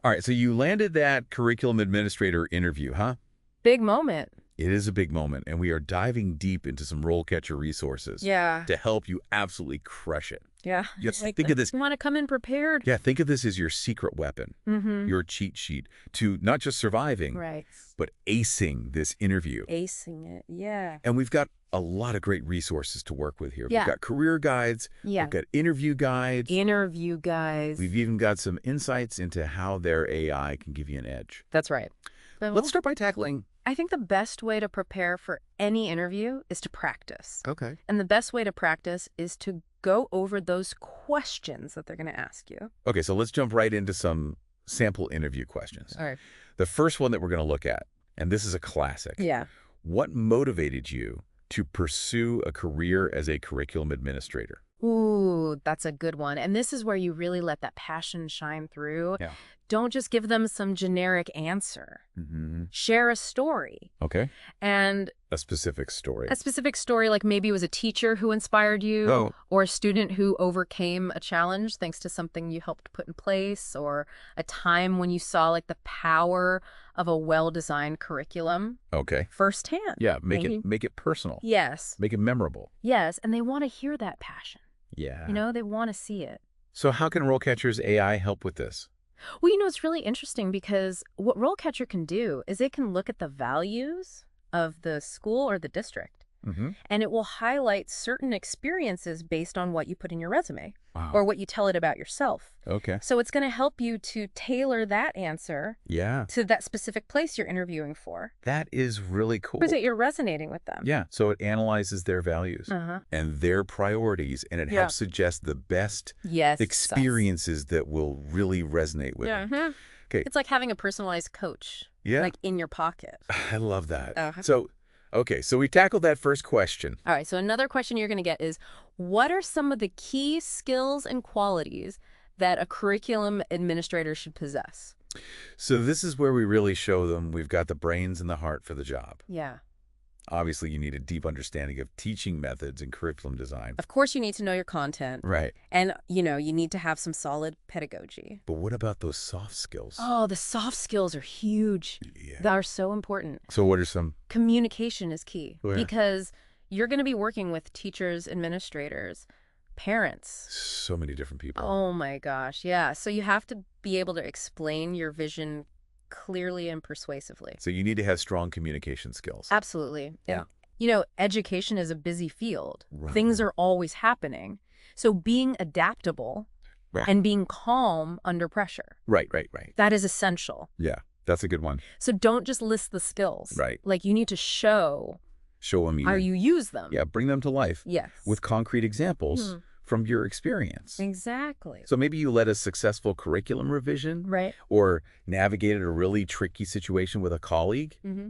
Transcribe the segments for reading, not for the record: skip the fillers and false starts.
All right, so you landed that curriculum administrator interview, huh? Big moment. It is a big moment, and we are diving deep into some RoleCatcher resources Yeah. to help you absolutely crush it. Yeah. Yes, Like think of this. you want to come in prepared. Yeah, think of this as your secret weapon, Mm-hmm. your cheat sheet to not just surviving, Right. but acing this interview. Acing it. Yeah. And we've got a lot of great resources to work with here. Yeah. We've got career guides, Yeah. we've got interview guides, Interview guys. we've even got some insights into how their AI can give you an edge. That's right. Let's start by tackling. I think the best way to prepare for any interview is to practice. Okay. And the best way to practice is to go over those questions that they're going to ask you. Okay, so let's jump right into some sample interview questions. All right. The first one that we're going to look at, and this is a classic. Yeah. What motivated you to pursue a career as a curriculum administrator? Ooh, that's a good one. And this is where you really let that passion shine through. Yeah. Don't just give them some generic answer. Mm-hmm. Share a story. Okay. And A specific story. a specific story, like maybe it was a teacher who inspired you, Oh. or a student who overcame a challenge thanks to something you helped put in place, or a time when you saw like the power of a well-designed curriculum Okay. firsthand. Yeah, make Maybe. it personal. Yes. Make it memorable. Yes. And they want to hear that passion. Yeah. You know, they want to see it. So how can RoleCatcher's AI help with this? Well, you know, it's really interesting because what RoleCatcher can do is it can look at the values of the school or the district, Mm-hmm. and it will highlight certain experiences based on what you put in your resume Wow. or what you tell it about yourself. Okay. So it's going to help you to tailor that answer Yeah. to that specific place you're interviewing for. That is really cool. Because you're resonating with them. Yeah. So it analyzes their values Uh-huh. and their priorities, and it Yeah. helps suggest the best Yes. experiences that will really resonate with Yeah. them. Okay. It's like having a personalized coach, Yeah. like in your pocket. I love that. Uh-huh. So, okay, so we tackled that first question. All right, so another question you're going to get is, what are some of the key skills and qualities that a curriculum administrator should possess? So this is where we really show them we've got the brains and the heart for the job. Yeah. Obviously, you need a deep understanding of teaching methods and curriculum design. Of course, you need to know your content. Right. And, you know, you need to have some solid pedagogy. But what about those soft skills? Oh, the soft skills are huge. Yeah. They are so important. So what are some? Communication is key Oh, yeah. because you're going to be working with teachers, administrators, parents. So many different people. Oh my gosh, yeah. So you have to be able to explain your vision clearly and persuasively. So you need to have strong communication skills. Absolutely. Yeah. And, you know, education is a busy field. Right. Things are always happening. So being adaptable Right. and being calm under pressure, Right. that is essential. Yeah, that's a good one. So don't just list the skills. Right. Like you need to show Show them how you use them. Yeah, bring them to life Yes. with concrete examples from your experience. Exactly. So maybe you led a successful curriculum revision Right. or navigated a really tricky situation with a colleague. Mm-hmm.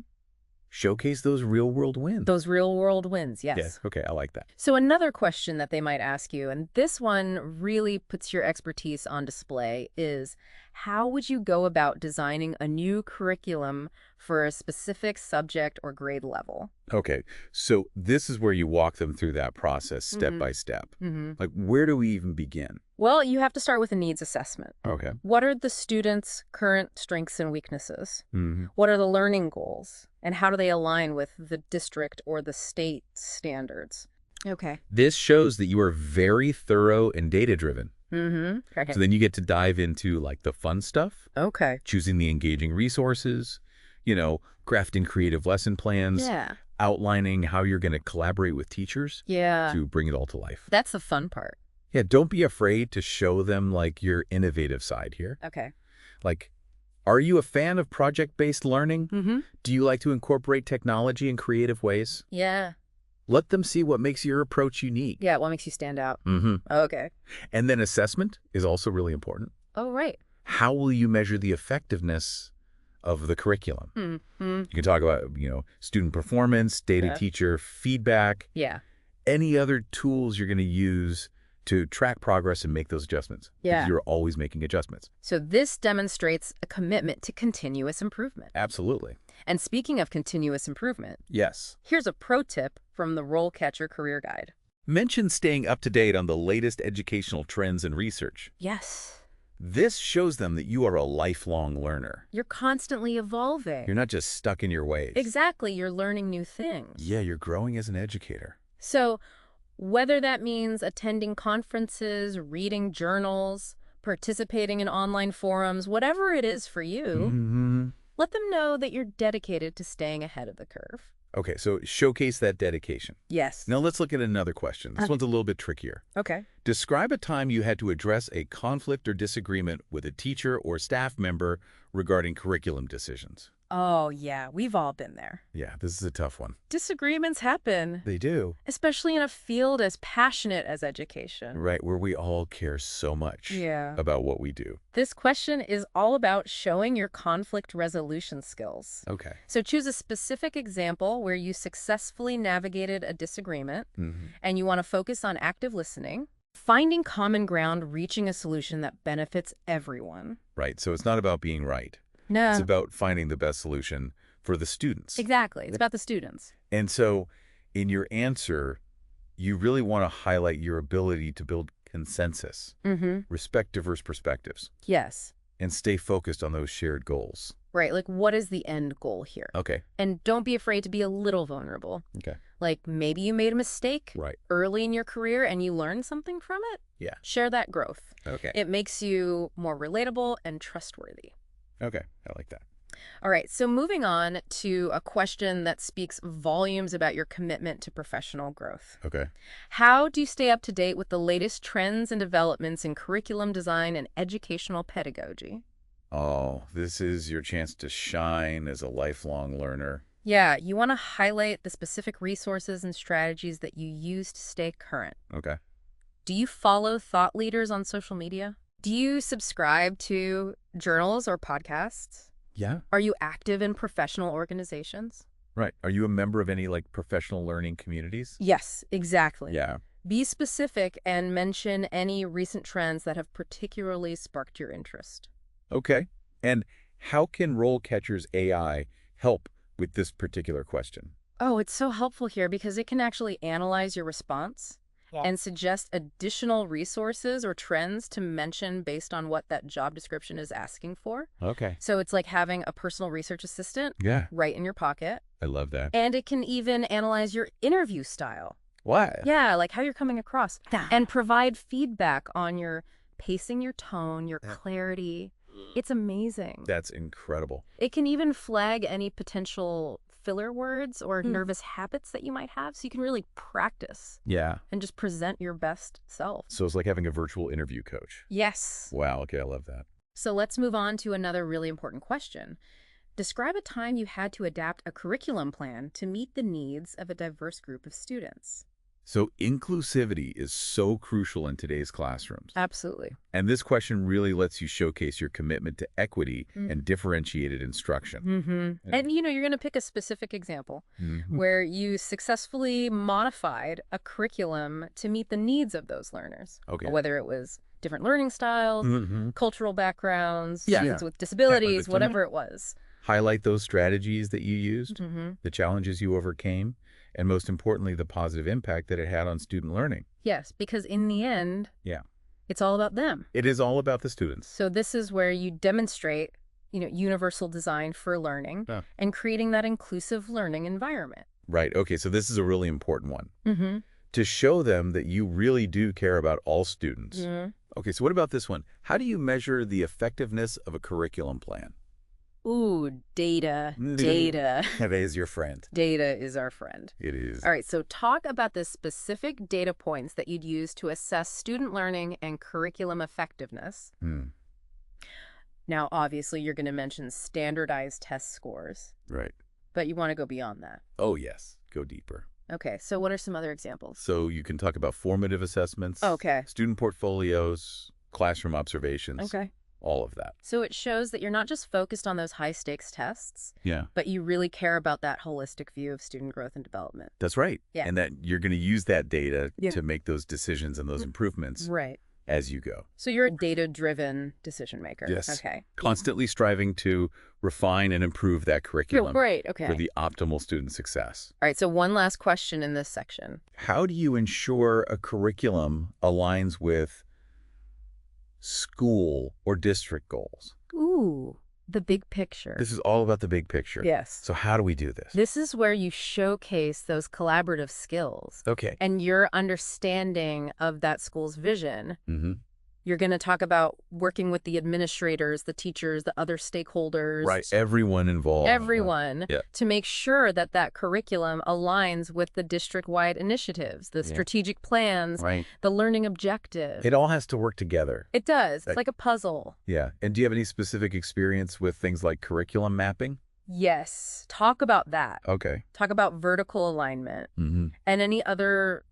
Showcase those real-world wins. Those real world wins. Yes. Yeah, okay, I like that. So another question that they might ask you, and this one really puts your expertise on display, is how would you go about designing a new curriculum for a specific subject or grade level? Okay, so this is where you walk them through that process step by step. Mm-hmm. Like, where do we even begin? Well, you have to start with a needs assessment. Okay. What are the students' current strengths and weaknesses? Mm-hmm. What are the learning goals? And how do they align with the district or the state standards? Okay. This shows that you are very thorough and data-driven. Mm-hmm. Okay. So then you get to dive into, like, the fun stuff, Okay. choosing the engaging resources, you know, crafting creative lesson plans, Yeah. outlining how you're going to collaborate with teachers Yeah. to bring it all to life. That's the fun part. Yeah, don't be afraid to show them, like, your innovative side here. Okay. Like, are you a fan of project-based learning? Mm-hmm. Do you like to incorporate technology in creative ways? Yeah. Let them see what makes your approach unique. Yeah, what makes you stand out? Mm-hmm. Okay. And then assessment is also really important. Oh, right. How will you measure the effectiveness of the curriculum? Mm-hmm. You can talk about, you know, student performance, data-teacher feedback, Yeah. any other tools you're going to use to track progress and make those adjustments. Yeah. Because you're always making adjustments. So this demonstrates a commitment to continuous improvement. Absolutely. And speaking of continuous improvement, Yes. here's a pro tip from the RoleCatcher Career Guide. Mention staying up to date on the latest educational trends and research. Yes. This shows them that you are a lifelong learner. You're constantly evolving. You're not just stuck in your ways. Exactly. You're learning new things. Yeah, you're growing as an educator. So whether that means attending conferences, reading journals, participating in online forums, whatever it is for you, let them know that you're dedicated to staying ahead of the curve. Okay, so showcase that dedication. Yes. Now let's look at another question. This one's a little bit trickier. Okay. Describe a time you had to address a conflict or disagreement with a teacher or staff member regarding curriculum decisions. Oh, yeah, we've all been there. Yeah, this is a tough one. Disagreements happen, They do. especially in a field as passionate as education. Right, where we all care so much about what we do. This question is all about showing your conflict resolution skills. Okay. So choose a specific example where you successfully navigated a disagreement and you want to focus on active listening, finding common ground, reaching a solution that benefits everyone. Right, so it's not about being right. No. It's about finding the best solution for the students. Exactly. It's about the students. And so in your answer, you really want to highlight your ability to build consensus, respect diverse perspectives, Yes. and stay focused on those shared goals. Right. Like, what is the end goal here? Okay. And don't be afraid to be a little vulnerable. Okay. Like, maybe you made a mistake Right. early in your career and you learned something from it. Yeah. Share that growth. Okay. It makes you more relatable and trustworthy. Okay. I like that. All right, so moving on to a question that speaks volumes about your commitment to professional growth. Okay. How do you stay up to date with the latest trends and developments in curriculum design and educational pedagogy? Oh, this is your chance to shine as a lifelong learner. Yeah, you want to highlight the specific resources and strategies that you use to stay current. Okay. Do you follow thought leaders on social media? Do you subscribe to journals or podcasts? Yeah. Are you active in professional organizations? Right. Are you a member of any professional learning communities? Yes, exactly. Yeah. Be specific and mention any recent trends that have particularly sparked your interest. Okay. And how can RoleCatcher's AI help with this particular question? Oh, it's so helpful here because it can actually analyze your response and suggest additional resources or trends to mention based on what that job description is asking for. Okay. So it's like having a personal research assistant right in your pocket. I love that. And it can even analyze your interview style. What? Yeah, like how you're coming across. And provide feedback on your pacing, your tone, your clarity. It's amazing. That's incredible. It can even flag any potential filler words or nervous habits that you might have, so you can really practice and just present your best self. So it's like having a virtual interview coach. Yes. Wow. Okay. I love that. So let's move on to another really important question. Describe a time you had to adapt a curriculum plan to meet the needs of a diverse group of students. So inclusivity is so crucial in today's classrooms. Absolutely. And this question really lets you showcase your commitment to equity and differentiated instruction. And, you're going to pick a specific example where you successfully modified a curriculum to meet the needs of those learners. Okay. Whether it was different learning styles, cultural backgrounds, students with disabilities, whatever it was. Highlight those strategies that you used, the challenges you overcame, and most importantly, the positive impact that it had on student learning. Yes, because in the end, it's all about them. It is all about the students. So this is where you demonstrate, universal design for learning and creating that inclusive learning environment. Right. Okay, so this is a really important one. To show them that you really do care about all students. Okay, so what about this one? How do you measure the effectiveness of a curriculum plan? Ooh, data. Data. That is your friend. Data is our friend. It is. All right, so talk about the specific data points that you'd use to assess student learning and curriculum effectiveness. Now, obviously, you're going to mention standardized test scores. Right. But you want to go beyond that. Oh, yes. Go deeper. Okay, so what are some other examples? So you can talk about formative assessments. Okay. Student portfolios, classroom observations. Okay. All of that. So it shows that you're not just focused on those high-stakes tests, but you really care about that holistic view of student growth and development. That's right. Yeah. And that you're going to use that data to make those decisions and those improvements as you go. So you're a data-driven decision maker. Yes. Okay. Constantly striving to refine and improve that curriculum Great. Okay. for the optimal student success. All right, so one last question in this section. How do you ensure a curriculum aligns with school or district goals. Ooh, the big picture. This is all about the big picture. Yes. So how do we do this? This is where you showcase those collaborative skills Okay. and your understanding of that school's vision. Mm-hmm. You're going to talk about working with the administrators, the teachers, the other stakeholders. Right. Everyone involved. Everyone, Yeah. to make sure that that curriculum aligns with the district-wide initiatives, the strategic plans, Right. the learning objective. It all has to work together. It does. It's like a puzzle. Yeah. And do you have any specific experience with things like curriculum mapping? Yes. Talk about that. Okay. Talk about vertical alignment Mm-hmm. and any other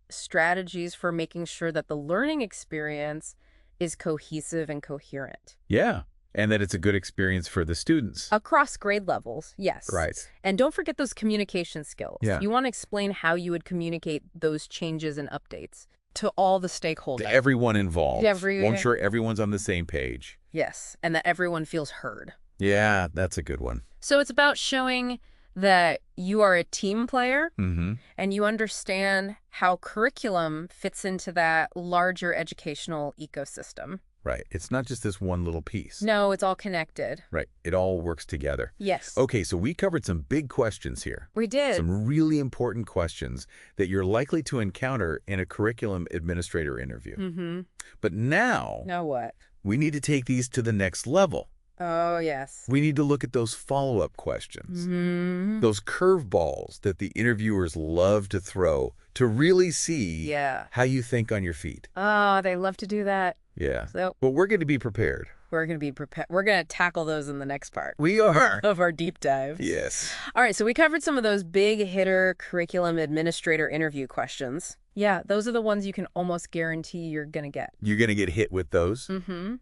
strategies for making sure that the learning experience is cohesive and coherent. Yeah. And that it's a good experience for the students. Across grade levels, yes. Right. And don't forget those communication skills. Yeah. You want to explain how you would communicate those changes and updates to all the stakeholders. To everyone involved. Everyone. I'm sure everyone's on the same page. Yes, and that everyone feels heard. Yeah, that's a good one. So it's about showing that you are a team player Mm-hmm. and you understand how curriculum fits into that larger educational ecosystem. Right. It's not just this one little piece. No, it's all connected. Right. It all works together. Yes. Okay, so we covered some big questions here. We did. Some really important questions that you're likely to encounter in a curriculum administrator interview. Mm-hmm. But now, Now what? we need to take these to the next level. Oh, yes. We need to look at those follow-up questions. Mm-hmm. Those curveballs that the interviewers love to throw to really see Yeah. how you think on your feet. Oh, they love to do that. Yeah. So But we're going to be prepared. we're going to be prepared. We're going to tackle those in the next part We are. of our deep dives. Yes. All right, so we covered some of those big hitter curriculum administrator interview questions. Yeah, those are the ones you can almost guarantee you're going to get. You're going to get hit with those. Mm-hmm.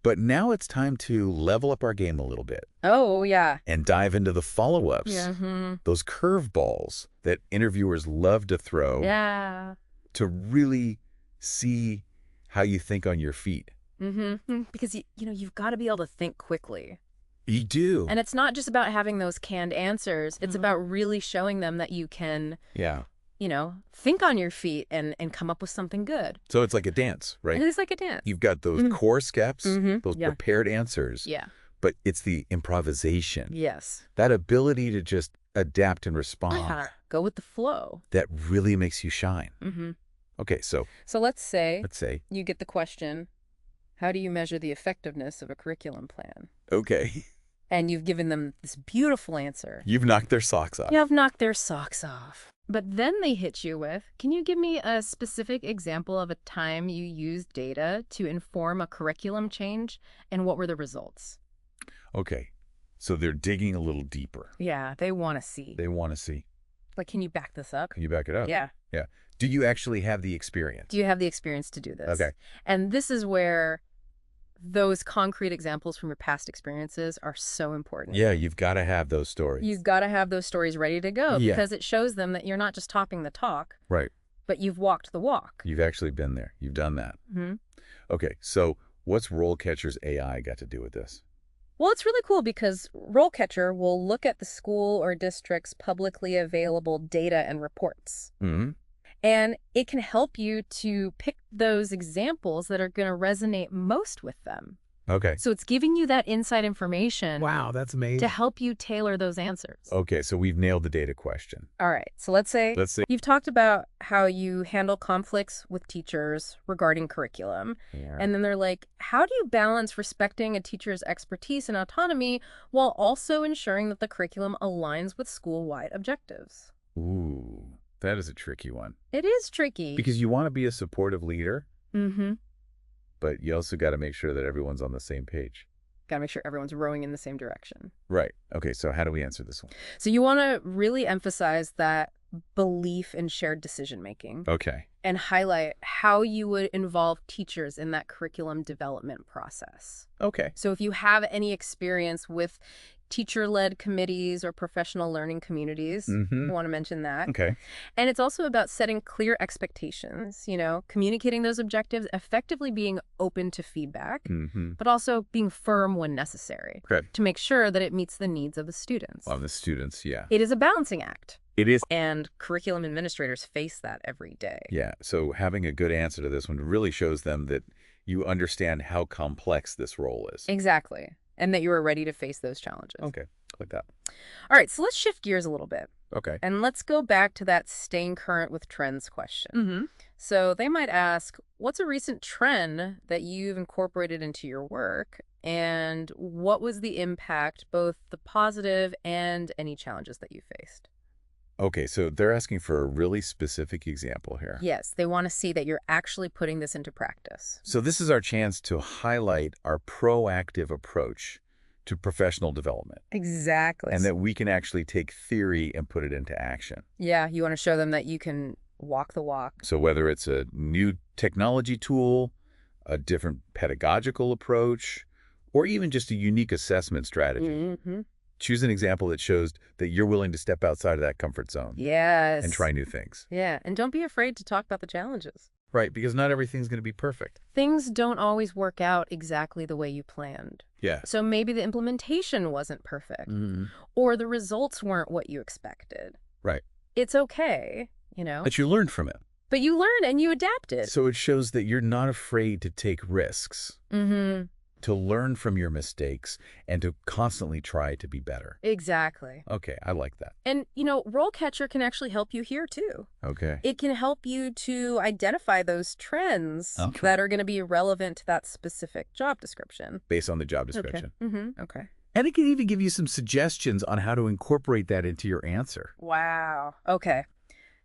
But now it's time to level up our game a little bit Oh, yeah. and dive into the follow-ups. Yeah. Mm-hmm. Those curveballs that interviewers love to throw Yeah. to really see how you think on your feet. Mm-hmm. Because, you've got to be able to think quickly. You do. And it's not just about having those canned answers. It's about really showing them that you can, Yeah. think on your feet and come up with something good. So it's like a dance, right? It is like a dance. You've got those core steps, those Yeah. prepared answers, Yeah. but it's the improvisation, Yes. that ability to just adapt and respond Go with the flow. that really makes you shine. Mm-hmm. Okay, so So let's say let's say, you get the question, how do you measure the effectiveness of a curriculum plan? okay, And you've given them this beautiful answer. you've knocked their socks off. You have knocked their socks off. But then they hit you with, can you give me a specific example of a time you used data to inform a curriculum change, and what were the results? Okay, so they're digging a little deeper. Yeah, they want to see. They want to see. Like, can you back this up? Can you back it up? Yeah. Yeah. Do you actually have the experience? Do you have the experience to do this? Okay. And this is where those concrete examples from your past experiences are so important. Yeah, you've got to have those stories. You've got to have those stories ready to go Yeah. because it shows them that you're not just talking the talk, Right. but you've walked the walk. You've actually been there. You've done that. Mm-hmm. Okay, so what's RoleCatcher's AI got to do with this? Well, it's really cool because RoleCatcher will look at the school or district's publicly available data and reports. Mm-hmm. And it can help you to pick those examples that are going to resonate most with them. Okay. So it's giving you that inside information Wow, that's amazing. to help you tailor those answers. Okay, so we've nailed the data question. All right. So let's say you've talked about how you handle conflicts with teachers regarding curriculum. Yeah. And then they're like, how do you balance respecting a teacher's expertise and autonomy while also ensuring that the curriculum aligns with school-wide objectives? Ooh, that is a tricky one. It is tricky. Because you want to be a supportive leader, Mm-hmm. but you also got to make sure that everyone's on the same page. Got to make sure everyone's rowing in the same direction. Right. Okay, so how do we answer this one? So you want to really emphasize that belief in shared decision-making Okay. and highlight how you would involve teachers in that curriculum development process. Okay. So if you have any experience with teacher-led committees or professional learning communities, Mm-hmm. I want to mention that. Okay. And it's also about setting clear expectations, communicating those objectives, effectively being open to feedback, Mm-hmm. but also being firm when necessary Okay. to make sure that it meets the needs of the students. Of the students, yeah. It is a balancing act. It is. And curriculum administrators face that every day. Yeah, so having a good answer to this one really shows them that You understand how complex this role is. Exactly. And that you are ready to face those challenges. Okay, like that. All right, so let's shift gears a little bit. Okay. And let's go back to that staying current with trends question. So they might ask, what's a recent trend that you've incorporated into your work? And what was the impact, both the positive and any challenges that you faced? Okay, so they're asking for a really specific example here. Yes, they want to see that you're actually putting this into practice. So this is our chance to highlight our proactive approach to professional development. Exactly. And that we can actually take theory and put it into action. Yeah, you want to show them that you can walk the walk. So whether it's a new technology tool, a different pedagogical approach, or even just a unique assessment strategy. Choose an example that shows that you're willing to step outside of that comfort zone. Yes. And try new things. Yeah, and don't be afraid to talk about the challenges. Right, because not everything's going to be perfect. Things don't always work out exactly the way you planned. Yeah. So maybe the implementation wasn't perfect, or the results weren't what you expected. Right. It's okay, you know. But you learned from it. But you learned and you adapted. So it shows that you're not afraid to take risks, to learn from your mistakes, and to constantly try to be better. Exactly. Okay, I like that. And, you know, RoleCatcher can actually help you here, too. Okay. It can help you to identify those trends that are going to be relevant to that specific job description. Based on the job description. Okay. And it can even give you some suggestions on how to incorporate that into your answer. Wow. Okay.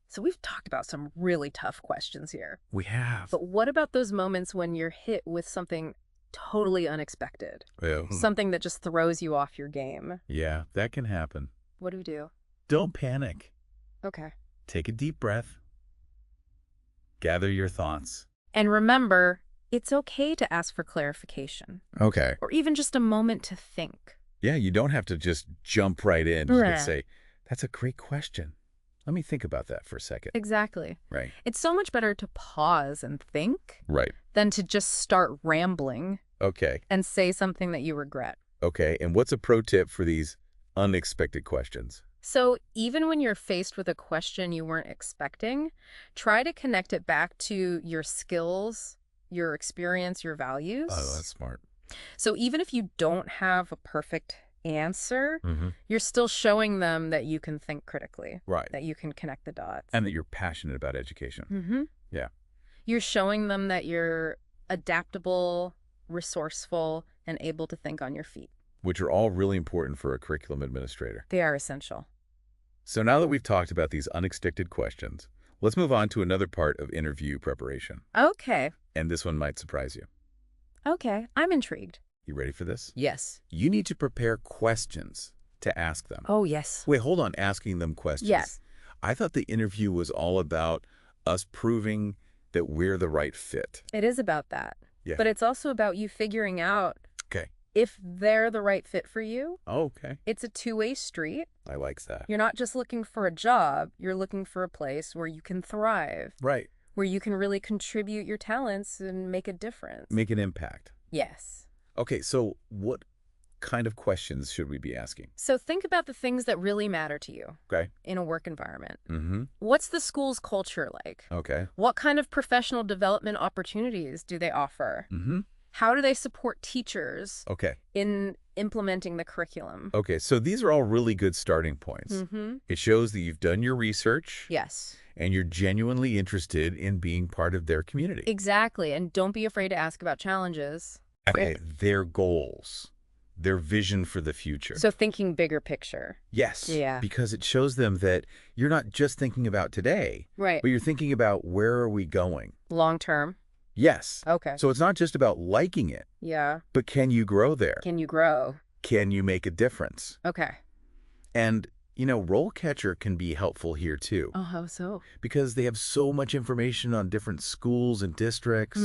So we've talked about some really tough questions here. We have. But what about those moments when you're hit with something totally unexpected? Yeah. Something that just throws you off your game? Yeah, that can happen. What do we do? Don't panic. Okay. Take a deep breath. Gather your thoughts. And remember, it's okay to ask for clarification. Okay. Or even just a moment to think. Yeah, you don't have to just jump right in. You can say, that's a great question. Let me think about that for a second. Exactly. Right. It's so much better to pause and think Right. than to just start rambling Okay. and say something that you regret. Okay, and what's a pro tip for these unexpected questions? So even when you're faced with a question you weren't expecting, try to connect it back to your skills, your experience, your values. Oh, that's smart. So even if you don't have a perfect answer, you're still showing them that you can think critically. Right. That you can connect the dots. And that you're passionate about education. Yeah. You're showing them that you're adaptable, resourceful, and able to think on your feet. Which are all really important for a curriculum administrator. They are essential. So now that we've talked about these unexpected questions, let's move on to another part of interview preparation. Okay. And this one might surprise you. Okay. I'm intrigued. You ready for this? Yes. You need to prepare questions to ask them. Oh, yes. Wait, hold on. Asking them questions. Yes. I thought the interview was all about us proving that we're the right fit. It is about that. Yeah. But it's also about you figuring out Okay. if they're the right fit for you. Oh, okay. It's a two-way street. I like that. You're not just looking for a job. You're looking for a place where you can thrive, Right. where you can really contribute your talents and make a difference. Make an impact. Yes. Okay, so what kind of questions should we be asking? So think about the things that really matter to you Okay. in a work environment. Mm-hmm. What's the school's culture like? Okay. What kind of professional development opportunities do they offer? Mm-hmm. How do they support teachers Okay. in implementing the curriculum? Okay, so these are all really good starting points. It shows that you've done your research. Yes. And you're genuinely interested in being part of their community. Exactly. And don't be afraid to ask about challenges. Okay, their goals, their vision for the future. So thinking bigger picture. Yes. Yeah. Because it shows them that you're not just thinking about today, Right. but you're thinking about where are we going? Long term. Yes. Okay. So it's not just about liking it, Yeah. but can you grow there? Can you grow? Can you make a difference? Okay. And, you know, RoleCatcher can be helpful here too. Oh, how so? Because they have so much information on different schools and districts.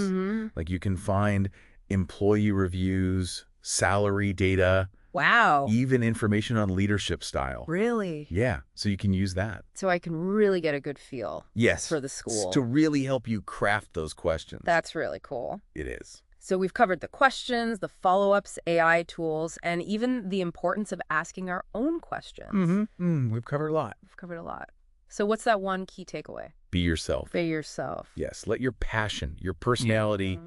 Like you can find employee reviews, salary data, Wow. even information on leadership style. Really? Yeah, so you can use that. So I can really get a good feel Yes. for the school. To really help you craft those questions. That's really cool. It is. So we've covered the questions, the follow-ups, AI tools, and even the importance of asking our own questions. We've covered a lot. We've covered a lot. So what's that one key takeaway? Be yourself. Be yourself. Yes, let your passion, your personality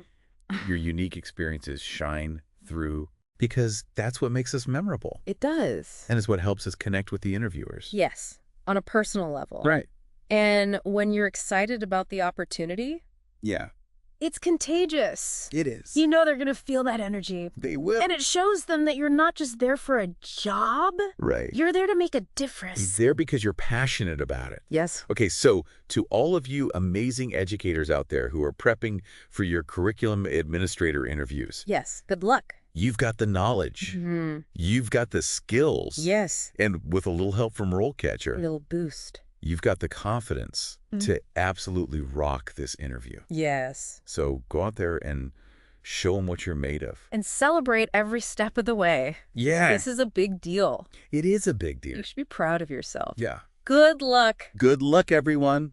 your unique experiences shine through because that's what makes us memorable. It does. And it's what helps us connect with the interviewers. Yes, on a personal level. Right. And when you're excited about the opportunity, Yeah, it's contagious. it is. You know they're going to feel that energy. They will. And it shows them that you're not just there for a job. Right. You're there to make a You're difference. there because you're passionate about it. Yes. Okay, so to all of you amazing educators out there who are prepping for your curriculum administrator interviews, Yes. Good luck. you've got the knowledge. You've got the skills. Yes. And with a little help from A RoleCatcher, little boost. you've got the confidence to absolutely rock this interview. Yes. So go out there and show them what you're made of. And celebrate every step of the way. Yeah, This is a big deal. it is a big deal. You should be proud of yourself. Yeah. Good luck. Good luck, everyone.